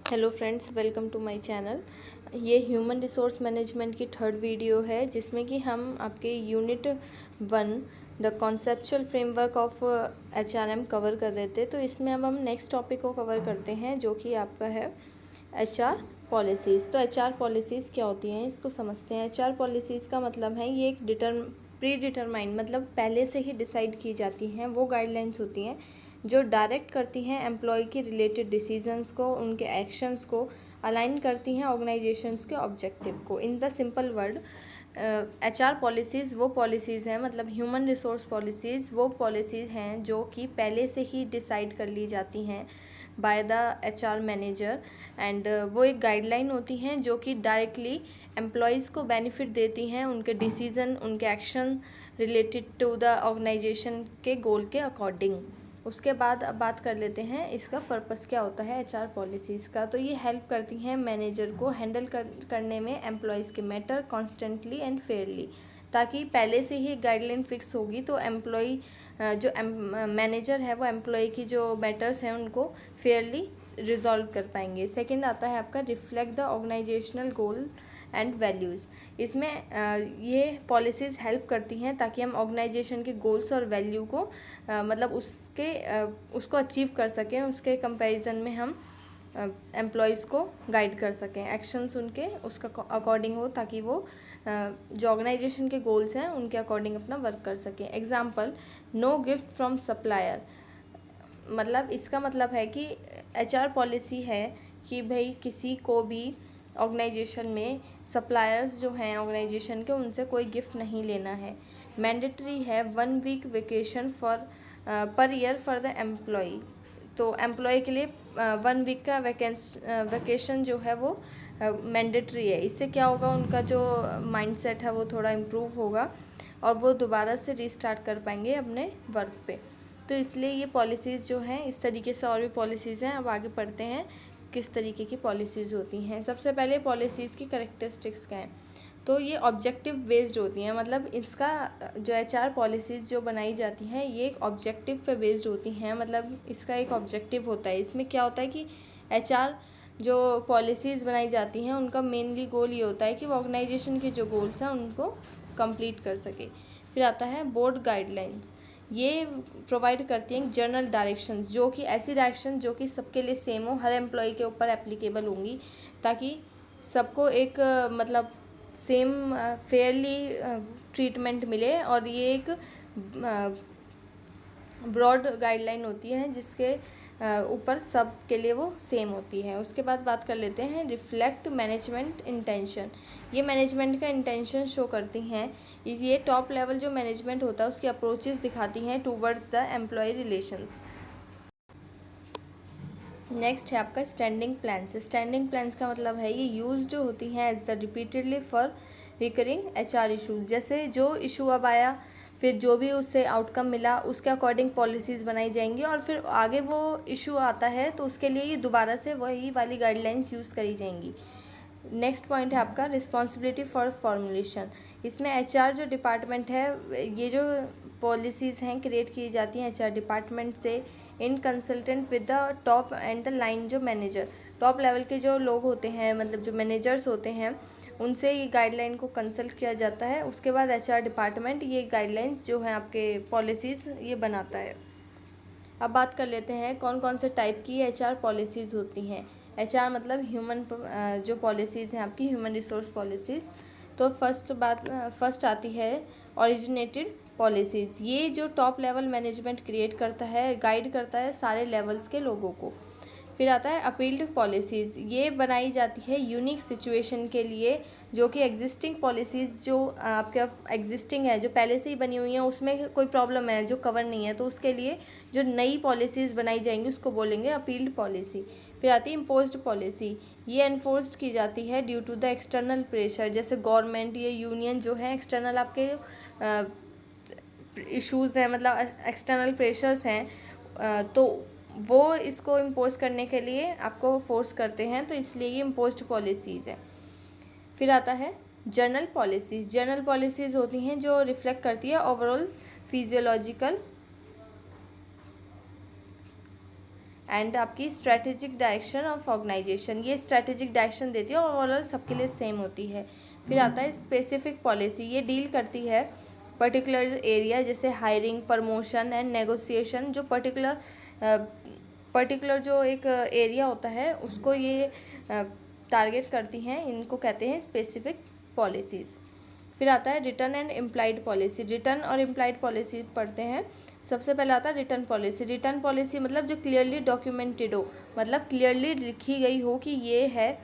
Hello friends, welcome to my channel. ये human resource management की third video है जिसमें कि हम आपके unit 1 the conceptual framework of HRM cover कर रहे थे। तो इसमें अब हम नेक्स्ट टॉपिक को कवर करते हैं जो कि आपका है HR पॉलिसीज़। तो HR पॉलिसीज़ क्या होती हैं इसको समझते हैं। HR पॉलिसीज़ का मतलब है ये एक प्री डिटरमाइंड मतलब पहले से ही डिसाइड की जाती हैं वो गाइडलाइंस होती हैं जो डायरेक्ट करती हैं एम्प्लॉय की रिलेटेड डिसीजंस को, उनके एक्शंस को अलाइन करती हैं ऑर्गेनाइजेशंस के ऑब्जेक्टिव को। In the simple word, HR policies वो पॉलिसीज़ हैं, मतलब ह्यूमन रिसोर्स पॉलिसीज़ वो पॉलिसीज़ हैं जो कि पहले से ही डिसाइड कर ली जाती हैं by the HR manager and वो एक गाइडलाइन होती हैं जो कि डायरेक्टली एम्प्लॉयज़ को बेनिफिट देती हैं उनके डिसीज़न, उनके action related to the organisation के गोल के अकॉर्डिंग। उसके बाद अब बात कर लेते हैं इसका पर्पस क्या होता है HR पॉलिसीज़ का। तो ये हेल्प करती हैं मैनेजर को हैंडल करने में एम्प्लॉयज़ के मैटर कॉन्स्टेंटली एंड फेयरली, ताकि पहले से ही गाइडलाइन फिक्स होगी तो एम्प्लॉय जो मैनेजर है वो एम्प्लॉय की जो मैटर्स हैं उनको फेयरली रिजॉल्व कर पाएंगे। सेकंड आता है आपका reflect the organisational goal and values. इसमें ये पॉलिसीज़ हेल्प करती हैं ताकि हम ऑर्गेनाइजेशन के गोल्स और वैल्यू को मतलब उसको अचीव कर सकें, उसके कंपैरिजन में हम एम्प्लॉयज़ को गाइड कर सकें, एक्शंस उनके उसका अकॉर्डिंग हो ताकि वो जो ऑर्गेनाइजेशन के गोल्स हैं उनके अकॉर्डिंग अपना वर्क कर सकें। Example, no gift from supplier, मतलब इसका मतलब है कि HR पॉलिसी है कि भाई किसी को भी ऑर्गेनाइजेशन में सप्लायर्स जो हैं ऑर्गेनाइजेशन के उनसे कोई गिफ्ट नहीं लेना है। मैंडेटरी है 1 week vacation per year for the employee. तो एम्प्लॉय के लिए 1 वीक का वेकेशन जो है वो मैंडेटरी है। इससे क्या होगा, उनका जो माइंडसेट है वो थोड़ा इम्प्रूव होगा और वो दोबारा से रीस्टार्ट कर पाएंगे अपने वर्क पे। तो इसलिए ये पॉलिसीज़ जो हैं इस तरीके से और भी पॉलिसीज़ हैं। अब आगे पढ़ते हैं किस तरीके की पॉलिसीज़ होती हैं। सबसे पहले पॉलिसीज़ की कैरेक्टरिस्टिक्स क्या हैं। तो ये ऑब्जेक्टिव बेस्ड होती हैं, मतलब इसका जो HR पॉलिसीज़ जो बनाई जाती हैं ये एक ऑब्जेक्टिव पे बेस्ड होती हैं, मतलब इसका एक ऑब्जेक्टिव होता है। इसमें क्या होता है कि HR जो पॉलिसीज़ बनाई जाती हैं उनका मेनली गोल ये होता है कि वो ऑर्गेनाइजेशन के जो गोल्स हैं उनको कंप्लीट कर सके। फिर आता है बोर्ड गाइडलाइंस। ये प्रोवाइड करती हैं जनरल डायरेक्शंस, जो कि ऐसी डायरेक्शन जो कि सबके लिए सेम हो, हर एम्प्लॉय के ऊपर एप्लीकेबल होंगी ताकि सबको एक मतलब सेम फेयरली ट्रीटमेंट मिले। और ये एक ब्रॉड गाइडलाइन होती है जिसके ऊपर सब के लिए वो सेम होती है। उसके बाद बात कर लेते हैं रिफ्लेक्ट मैनेजमेंट इंटेंशन। ये मैनेजमेंट का इंटेंशन शो करती हैं। ये टॉप लेवल जो मैनेजमेंट होता है उसकी अप्रोचेस दिखाती हैं towards the employee relations. Next है आपका स्टैंडिंग प्लान्स। स्टैंडिंग प्लान्स का मतलब है ये यूज जो होती हैं as the repeatedly for recurring HR issues. जैसे जो इशू अब आया फिर जो भी उससे आउटकम मिला उसके अकॉर्डिंग पॉलिसीज़ बनाई जाएंगी और फिर आगे वो इशू आता है तो उसके लिए ये दोबारा से वही वाली गाइडलाइंस यूज़ करी जाएंगी। नेक्स्ट पॉइंट है आपका रिस्पॉन्सिबिलिटी फॉर फॉर्मुलेशन। इसमें HR जो डिपार्टमेंट है, ये जो पॉलिसीज़ हैं क्रिएट की जाती हैं HR डिपार्टमेंट से in consultant with the top and the line जो मैनेजर, टॉप लेवल के जो लोग होते हैं मतलब जो मैनेजर्स होते हैं उनसे ये गाइडलाइन को कंसल्ट किया जाता है। उसके बाद HR डिपार्टमेंट ये गाइडलाइंस जो हैं आपके पॉलिसीज़ ये बनाता है। अब बात कर लेते हैं कौन कौन से टाइप की HR पॉलिसीज़ होती हैं। HR मतलब ह्यूमन जो पॉलिसीज़ हैं आपकी ह्यूमन रिसोर्स पॉलिसीज़। तो फर्स्ट आती है ओरिजिनेटेड पॉलिसीज़। ये जो टॉप लेवल मैनेजमेंट क्रिएट करता है, गाइड करता है सारे लेवल्स के लोगों को। फिर आता है अपील्ड पॉलिसीज़। ये बनाई जाती है यूनिक सिचुएशन के लिए, जो कि एग्जिस्टिंग पॉलिसीज़ जो आपके एग्जिस्टिंग है जो पहले से ही बनी हुई हैं उसमें कोई प्रॉब्लम है जो कवर नहीं है तो उसके लिए जो नई पॉलिसीज़ बनाई जाएंगी उसको बोलेंगे अपील्ड पॉलिसी। फिर आती है इम्पोज्ड पॉलिसी। ये एनफोर्स्ड की जाती है due to the external pressure, जैसे गवर्नमेंट या यूनियन जो है एक्सटर्नल आपके इश्यूज़ हैं मतलब एक्सटर्नल प्रेशर्स हैं तो वो इसको इम्पोज करने के लिए आपको फोर्स करते हैं, तो इसलिए ये इम्पोज्ड पॉलिसीज़ है। फिर आता है जर्नल पॉलिसीज़। जर्नल पॉलिसीज़ होती हैं जो रिफ्लेक्ट करती है ओवरऑल फिजियोलॉजिकल एंड आपकी स्ट्रैटेजिक डायरेक्शन ऑफ ऑर्गेनाइजेशन, ये स्ट्रैटेजिक डायरेक्शन देती है और ओवरऑल सबके लिए सेम होती है। फिर आता है स्पेसिफिक पॉलिसी, ये डील करती है पर्टिकुलर एरिया जैसे हायरिंग, प्रमोशन एंड नेगोशिएशन। जो पर्टिकुलर जो एक एरिया होता है उसको ये टारगेट करती हैं, इनको कहते हैं स्पेसिफिक पॉलिसीज़। फिर आता है return and implied policy. Return और इम्प्लाइड पॉलिसी पढ़ते हैं। सबसे पहले आता है रिटर्न पॉलिसी। रिटर्न पॉलिसी मतलब जो क्लियरली डॉक्यूमेंटेड हो, मतलब क्लियरली लिखी गई हो कि ये है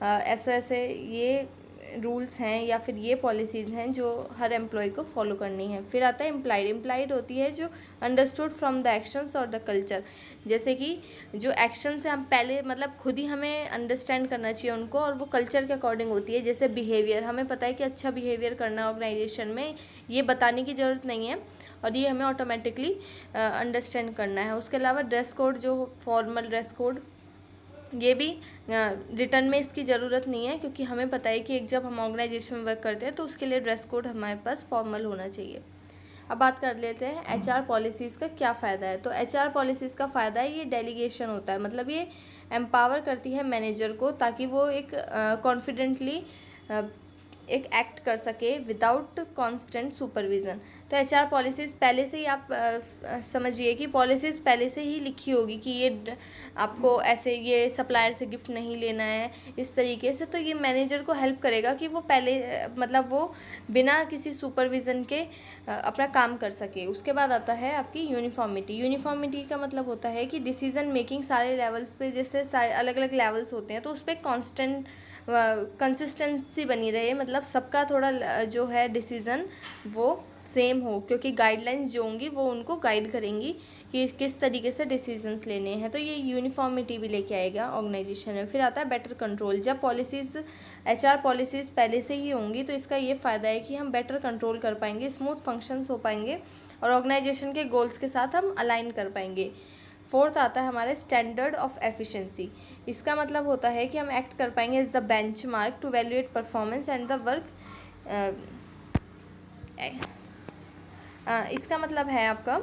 ऐसे ऐसे ये रूल्स हैं या फिर ये पॉलिसीज़ हैं जो हर एम्प्लॉय को फॉलो करनी है। फिर आता है इम्प्लाइड। इम्प्लाइड होती है जो अंडरस्टूड फ्रॉम द एक्शंस और द कल्चर, जैसे कि जो एक्शंस हैं हम पहले मतलब खुद ही हमें अंडरस्टैंड करना चाहिए उनको, और वो कल्चर के अकॉर्डिंग होती है। जैसे बिहेवियर, हमें पता है कि अच्छा बिहेवियर करना है ऑर्गेनाइजेशन में, ये बताने की ज़रूरत नहीं है और ये हमें ऑटोमेटिकली अंडरस्टैंड करना है। उसके अलावा ड्रेस कोड, जो फॉर्मल ड्रेस कोड, ये भी रिटर्न में इसकी ज़रूरत नहीं है क्योंकि हमें पता है कि एक जब हम ऑर्गेनाइजेशन में वर्क करते हैं तो उसके लिए ड्रेस कोड हमारे पास फॉर्मल होना चाहिए। अब बात कर लेते हैं एचआर पॉलिसीज़ का क्या फ़ायदा है। तो एचआर पॉलिसीज़ का फ़ायदा है ये डेलीगेशन होता है, मतलब ये एम्पावर करती है मैनेजर को ताकि वो एक कॉन्फिडेंटली एक एक्ट कर सके विदाउट कांस्टेंट सुपरविज़न। तो एचआर पॉलिसीज़ पहले से ही आप समझिए कि पॉलिसीज़ पहले से ही लिखी होगी कि ये आपको ऐसे ये सप्लायर से गिफ्ट नहीं लेना है इस तरीके से, तो ये मैनेजर को हेल्प करेगा कि वो पहले मतलब वो बिना किसी सुपरविज़न के अपना काम कर सके। उसके बाद आता है आपकी यूनिफॉर्मिटी। यूनिफॉर्मिटी का मतलब होता है कि डिसीज़न मेकिंग सारे लेवल्स पे, जैसे सारे अलग अलग लेवल्स होते हैं तो उस पर कॉन्स्टेंट कंसिस्टेंसी बनी रहे, मतलब सबका थोड़ा जो है डिसीज़न वो सेम हो, क्योंकि गाइडलाइंस जो होंगी वो उनको गाइड करेंगी कि किस तरीके से डिसीजंस लेने हैं। तो ये यूनिफॉर्मिटी भी लेके आएगा ऑर्गेनाइजेशन में। फिर आता है बेटर कंट्रोल। जब पॉलिसीज़ एचआर पॉलिसीज़ पहले से ही होंगी तो इसका ये फ़ायदा है कि हम बेटर कंट्रोल कर पाएंगे, स्मूथ फंक्शंस हो पाएंगे और ऑर्गेनाइजेशन के गोल्स के साथ हम अलाइन कर पाएंगे। फोर्थ आता है हमारे स्टैंडर्ड ऑफ एफिशिएंसी। इसका मतलब होता है कि हम एक्ट कर पाएंगे as the benchmark to evaluate performance and the work. इसका मतलब है आपका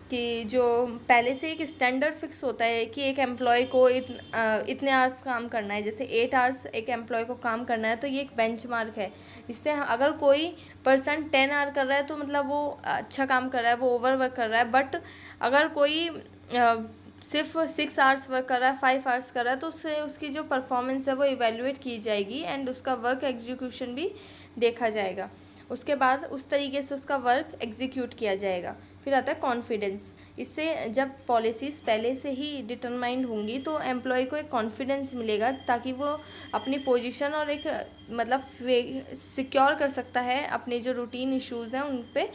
कि जो पहले से एक स्टैंडर्ड फिक्स होता है कि एक एम्प्लॉय को इतने आवर्स काम करना है, जैसे 8 आवर्स एक एम्प्लॉय को काम करना है, तो ये एक बेंचमार्क है। इससे अगर कोई पर्सन 10 आवर कर रहा है तो मतलब वो अच्छा काम कर रहा है, वो ओवर वर्क कर रहा है। बट अगर कोई सिर्फ 6 आवर्स वर्क कर रहा है, 5 आवर्स कर रहा है, तो उससे उसकी जो परफॉर्मेंस है वो इवेल्युएट की जाएगी एंड उसका वर्क एग्जीक्यूशन भी देखा जाएगा। उसके बाद उस तरीके से उसका वर्क एग्जीक्यूट किया जाएगा। फिर आता है कॉन्फिडेंस। इससे जब पॉलिसीज़ पहले से ही डिटरमाइंड होंगी तो एम्प्लॉय को एक कॉन्फिडेंस मिलेगा ताकि वो अपनी पोजीशन और एक मतलब सिक्योर कर सकता है अपने जो रूटीन इश्यूज़ हैं उन पे,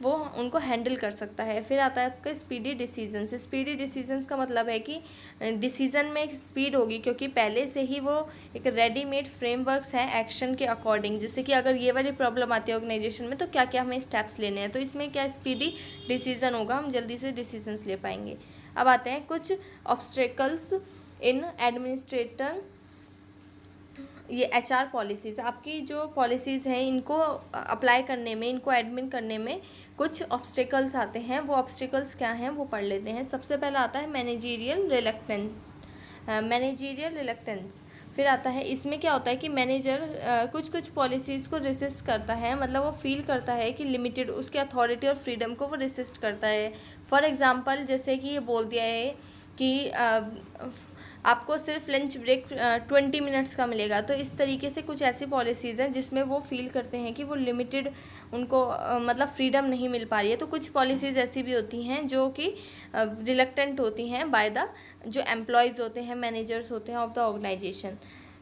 वो उनको हैंडल कर सकता है। फिर आता है आपका स्पीडी डिसीजंस। स्पीडी डिसीजंस का मतलब है कि डिसीज़न में एक स्पीड होगी क्योंकि पहले से ही वो एक रेडीमेड फ्रेमवर्क्स हैं एक्शन के अकॉर्डिंग, जैसे कि अगर ये वाली प्रॉब्लम आती है ऑर्गेनाइजेशन में तो क्या क्या हमें स्टेप्स लेने हैं, तो इसमें क्या स्पीडी डिसीज़न होगा, हम जल्दी से डिसीजंस ले पाएंगे। अब आते हैं कुछ ऑब्स्टेकल्स इन एडमिनिस्ट्रेटर। ये एचआर पॉलिसीज़, आपकी जो पॉलिसीज़ हैं इनको अप्लाई करने में, इनको एडमिन करने में कुछ ऑब्स्टेकल्स आते हैं। वो ऑब्स्टेकल्स क्या हैं वो पढ़ लेते हैं। सबसे पहला आता है मैनेजरियल रिलक्टेंस। फिर आता है इसमें क्या होता है कि मैनेजर कुछ पॉलिसीज़ को रेसिस्ट करता है, मतलब वो फील करता है कि लिमिटेड उसके अथॉरिटी और फ्रीडम को वो रेसिस्ट करता है। फॉर एग्ज़ाम्पल जैसे कि ये बोल दिया है कि आपको सिर्फ लंच ब्रेक 20 मिनट्स का मिलेगा, तो इस तरीके से कुछ ऐसी पॉलिसीज़ हैं जिसमें वो फील करते हैं कि वो लिमिटेड उनको मतलब फ्रीडम नहीं मिल पा रही है। तो कुछ पॉलिसीज़ ऐसी भी होती हैं जो कि रिलक्टेंट होती हैं बाय द जो एम्प्लॉयज़ होते हैं, मैनेजर्स होते हैं ऑफ द ऑर्गेनाइजेशन,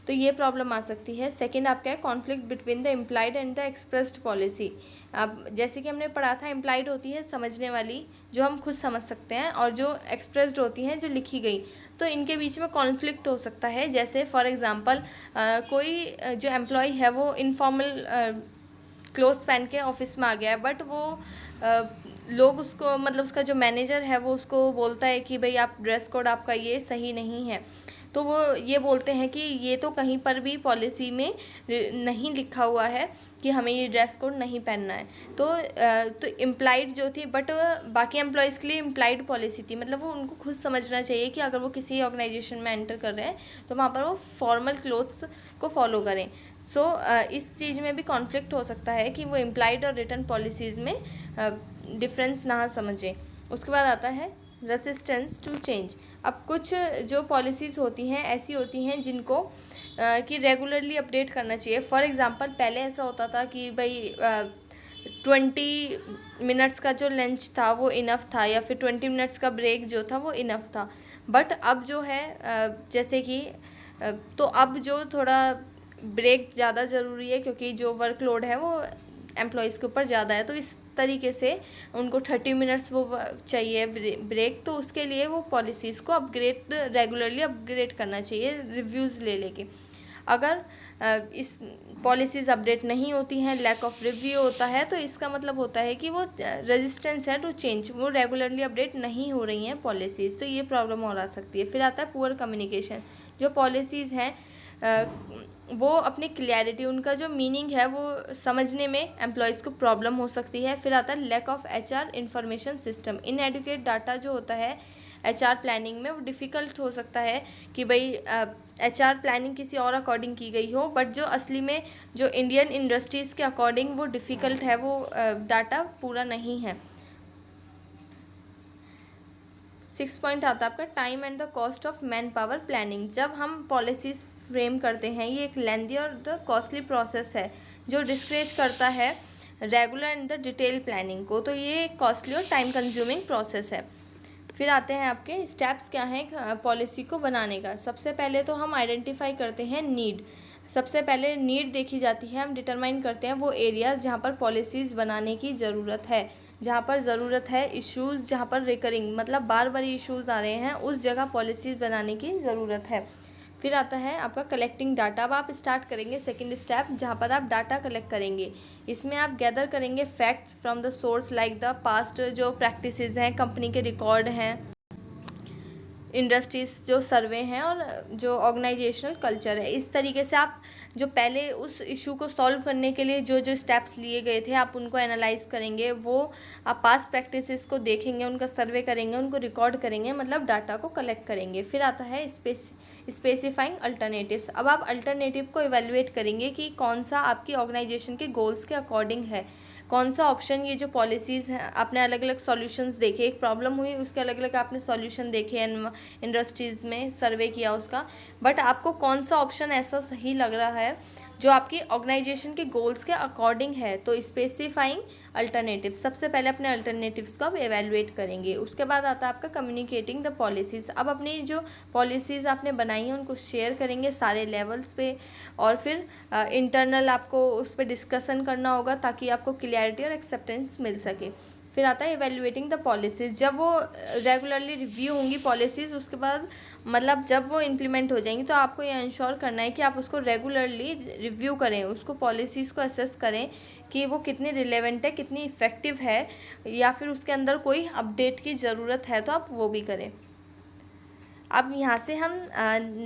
तो ये प्रॉब्लम आ सकती है। सेकंड आपका है conflict between the implied and the expressed policy. अब जैसे कि हमने पढ़ा था, इम्प्लाइड होती है समझने वाली जो हम खुद समझ सकते हैं, और जो एक्सप्रेस्ड होती हैं जो लिखी गई, तो इनके बीच में कॉन्फ्लिक्ट हो सकता है। जैसे फॉर एग्ज़ाम्पल कोई जो एम्प्लॉय है वो इनफॉर्मल क्लोथ्स पहन के ऑफिस में आ गया है, बट वो लोग उसको मतलब उसका जो मैनेजर है वो उसको बोलता है कि भाई आप ड्रेस कोड आपका ये सही नहीं है, तो वो ये बोलते हैं कि ये तो कहीं पर भी पॉलिसी में नहीं लिखा हुआ है कि हमें ये ड्रेस कोड नहीं पहनना है। तो इम्प्लाइड जो थी, बट बाकी एम्प्लॉयज़ के लिए इम्प्लाइड पॉलिसी थी, मतलब वो उनको खुद समझना चाहिए कि अगर वो किसी ऑर्गेनाइजेशन में एंटर कर रहे हैं तो वहाँ पर वो फॉर्मल क्लोथ्स को फॉलो करें। इस चीज़ में भी कॉन्फ्लिक्ट हो सकता है कि वो इम्प्लाइड और रिटन पॉलिसीज़ में डिफरेंस ना समझें। उसके बाद आता है रेसिस्टेंस टू चेंज। अब कुछ जो पॉलिसीज़ होती हैं ऐसी होती हैं जिनको कि रेगुलरली अपडेट करना चाहिए। फॉर एग्ज़ाम्पल पहले ऐसा होता था कि भाई 20 मिनट्स का जो लंच था वो इनफ था, या फिर 20 मिनट्स का ब्रेक जो था वो इनफ था। बट अब जो है जैसे कि तो अब जो थोड़ा ब्रेक ज़्यादा ज़रूरी है, क्योंकि जो वर्कलोड है वो एम्प्लॉयज़ के ऊपर ज़्यादा है, तो इस तरीके से उनको 30 मिनट्स वो चाहिए ब्रेक। तो उसके लिए वो पॉलिसीज़ को रेगुलरली अपग्रेड करना चाहिए, रिव्यूज़ ले लेके। अगर इस पॉलिसीज़ अपडेट नहीं होती हैं, लैक ऑफ रिव्यू होता है, तो इसका मतलब होता है कि वो रेजिस्टेंस है टू चेंज, वो रेगुलरली अपडेट नहीं हो रही हैं पॉलिसीज़, तो ये प्रॉब्लम और आ सकती है। फिर आता है पुअर कम्युनिकेशन। जो पॉलिसीज़ हैं वो अपनी क्लैरिटी, उनका जो मीनिंग है वो समझने में एम्प्लॉयज़ को प्रॉब्लम हो सकती है। फिर आता है lack of HR information system. Inadequate data जो होता है HR प्लानिंग में वो डिफ़िकल्ट हो सकता है कि भाई HR प्लानिंग किसी और अकॉर्डिंग की गई हो, बट जो असली में जो इंडियन इंडस्ट्रीज़ के अकॉर्डिंग वो डिफ़िकल्ट है, वो डाटा पूरा नहीं है। 6 पॉइंट आता है आपका time and the cost of man power planning. जब हम पॉलिसीज़ फ्रेम करते हैं, ये एक लेंदी और द कॉस्टली प्रोसेस है जो डिस्करेज करता है regular and the detail planning को, तो ये एक कॉस्टली और टाइम कंज्यूमिंग प्रोसेस है। फिर आते हैं आपके स्टेप्स क्या हैं पॉलिसी को बनाने का। सबसे पहले तो हम आइडेंटिफाई करते हैं नीड। सबसे पहले नीड देखी जाती है, हम डिटरमाइन करते हैं वो एरियाज़ जहाँ पर पॉलिसीज़ बनाने की ज़रूरत है, जहाँ पर ज़रूरत है, इश्यूज़ जहाँ पर रिकरिंग मतलब बार बार इश्यूज़ आ रहे हैं, उस जगह पॉलिसीज़ बनाने की ज़रूरत है। फिर आता है आपका कलेक्टिंग डाटा। अब आप स्टार्ट करेंगे सेकंड स्टेप, जहाँ पर आप डाटा कलेक्ट करेंगे। इसमें आप गैदर करेंगे facts from the source like the past जो प्रैक्टिसेस हैं, कंपनी के रिकॉर्ड हैं, इंडस्ट्रीज़ जो सर्वे हैं, और जो ऑर्गेनाइजेशनल कल्चर है। इस तरीके से आप जो पहले उस इशू को सॉल्व करने के लिए जो जो स्टेप्स लिए गए थे आप उनको एनालाइज करेंगे, वो आप पास्ट प्रैक्टिसेस को देखेंगे, उनका सर्वे करेंगे, उनको रिकॉर्ड करेंगे, मतलब डाटा को कलेक्ट करेंगे। फिर आता है स्पेसिफाइंग अल्टरनेटिव्स। अब आप अल्टरनेटिव को इवेलुएट करेंगे कि कौन सा आपकी ऑर्गेनाइजेशन के गोल्स के अकॉर्डिंग है, कौन सा ऑप्शन, ये जो पॉलिसीज़ हैं आपने अलग अलग सॉल्यूशंस देखे, एक प्रॉब्लम हुई उसके अलग अलग आपने सॉल्यूशन देखे, इंडस्ट्रीज़ में सर्वे किया उसका, बट आपको कौन सा ऑप्शन ऐसा सही लग रहा है जो आपकी ऑर्गेनाइजेशन के गोल्स के अकॉर्डिंग है। तो स्पेसिफाइंग अल्टरनेटिव, सबसे पहले अपने अल्टरनेटिव्स को आप एवेलुएट करेंगे। उसके बाद आता है आपका कम्युनिकेटिंग द पॉलिसीज़। अब अपनी जो पॉलिसीज़ आपने बनाई हैं उनको शेयर करेंगे सारे लेवल्स पे, और फिर इंटरनल आपको उस पर डिस्कशन करना होगा ताकि आपको क्लियरिटी और एक्सेप्टेंस मिल सके। फिर आता है इवेल्युएटिंग द पॉलिसीज़। जब वो रेगुलरली रिव्यू होंगी पॉलिसीज़, उसके बाद मतलब जब वो इम्प्लीमेंट हो जाएंगी, तो आपको ये इंश्योर करना है कि आप उसको रेगुलरली रिव्यू करें, उसको पॉलिसीज़ को असेस करें कि वो कितनी रिलेवेंट है, कितनी इफ़ेक्टिव है, या फिर उसके अंदर कोई अपडेट की ज़रूरत है तो आप वो भी करें। अब यहाँ से हम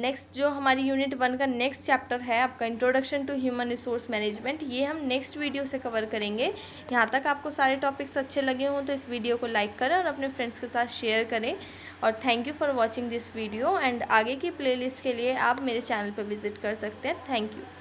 नेक्स्ट जो हमारी यूनिट 1 का नेक्स्ट चैप्टर है आपका introduction to human resource management, ये हम नेक्स्ट वीडियो से कवर करेंगे। यहाँ तक आपको सारे टॉपिक्स अच्छे लगे हों तो इस वीडियो को लाइक करें और अपने फ्रेंड्स के साथ शेयर करें। और thank you for watching this video, and आगे की प्लेलिस्ट के लिए आप मेरे चैनल पर विज़िट कर सकते हैं। Thank you.